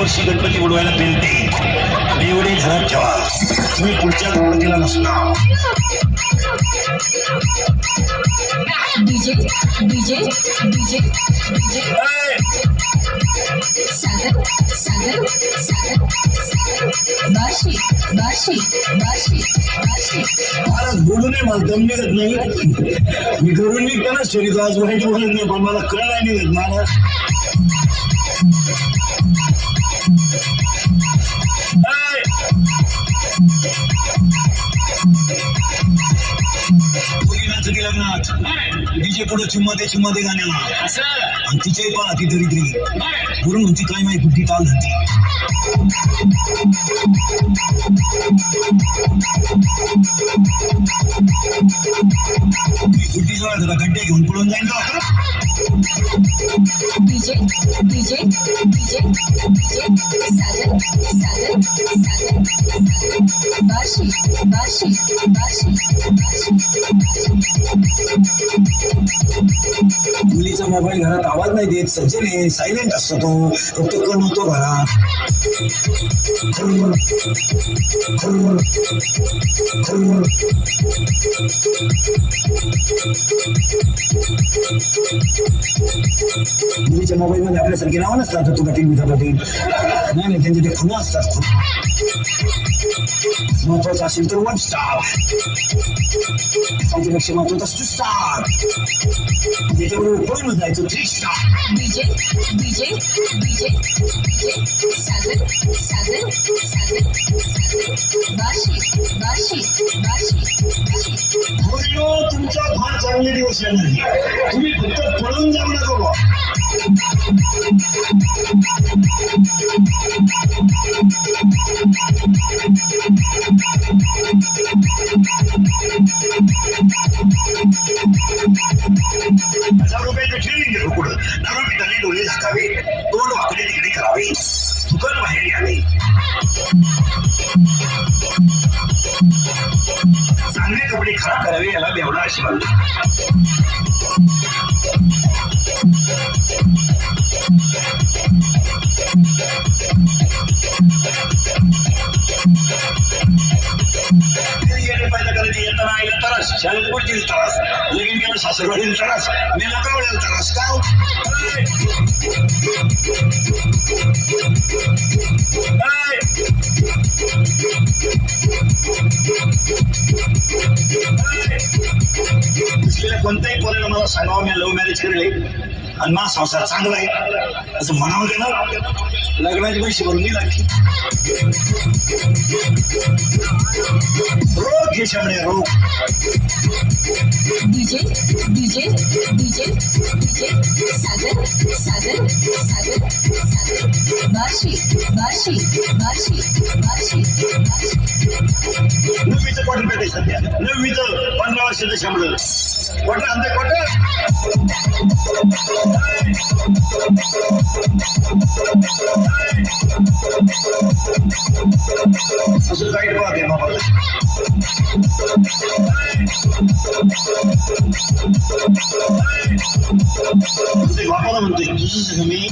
यावर्षी गणपती बुडवायला पेलते, एवढे घरात ठेवा, तुम्ही पुढच्या गणपतीला नसणार. DJ DJ DJ DJ Sagar Sagar Sagar Bashi Bashi Bashi बाशी. Maharaj बोलू नये, मला दम निघत नाही. मी घरून निघताना शरीर आज वाईट बोलत नाही, पण मला कळ नाही निघत महाराज. लग्नात डीजे पुढे चुम्मा दे गाण्याला, आणि तिच्याही पहा ती दरिद्री गुरु म्हणती काय माहिती कुठली ताल धरती. गुड्डीजवळ जरा गड्डे घेऊन पळून जाईन का. DJ DJ DJ DJ Sagar Sagar Sagar Bashi Bashi Bashi बाशी. मुलीचा मोबाईल घरात आवाज नाही देत, सज्जन आहे, सायलेंट असतो तो, फक्त कण होतो घरात. मुलीच्या मोबाईल मध्ये आपल्यासारखे नाव नसतात, तुला टीव्ही पाटील नाही, त्यांचे ते खुणा असतात. खूप महत्वाचं असेल तर 1 स्टार, त्याच्यापेक्षा महत्वाचा 2 स्टार, त्याच्याबरोबर पळून जायचं 3 star. DJ DJ DJ DJ Sagar Sagar Sagar Bashi Bashi Bashi Bashi. तुमचा फार चांगले दिवस येणार, तुम्ही फक्त पळून जाऊ नका बा. ₹1000 ट्रेनिंग घेतो पुढं, दारू पिताने डोळे झाकावे, तोंड वाकडे तिकडे करावे, दुकान बाहेर यावे, चांगले कपडे खराब करावे, याला बेवडा अशी म्हणतात. येताना आईला त्रास, शाळेत पडतील त्रास, लगीन केलं सासरवाडीला त्रास, मेला कावळ्याला त्रास का. कोणत्याही पोराला मला सांगावं मी लव्ह मॅरेज केले आणि माझा संसार चांगला आहे असं म्हणावं दे ना, लग्नाचे पैसे भरून मी लागते. रोग घे शामणे रोग. DJ DJ DJ DJ Sagar Sagar Sagar Sagar Bashi Bashi Bashi Bashi बाशी. 9वीचं quarter पेट आहे सध्या, 9वीचं 15 वर्षाचं शामळ क्वार्टर आणते क्वार्टर. असं काही पाहते बाबा, बापाला म्हणतोय तुझं सगळं मी.